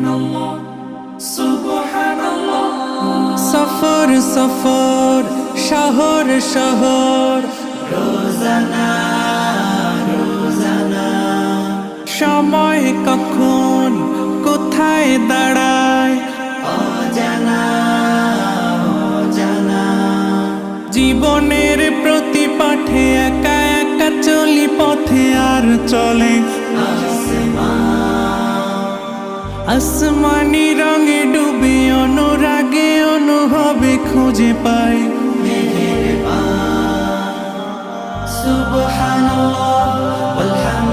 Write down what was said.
সুবহানাল্লাহ সুবহানাল্লাহ। সফর সফর শহর শহর রোজানা রোজানা সময় কখন কোথায় দাঁড়ায় অজানা অজানা। জীবনের প্রতি পাঠে একা একা চলি পথে আর চলে আসমানি রঙে ডুবে অনুরাগে অনুভবে খুঁজে পাই সুবহানাল্লাহ ওয়ালহামদুলিল্লাহ।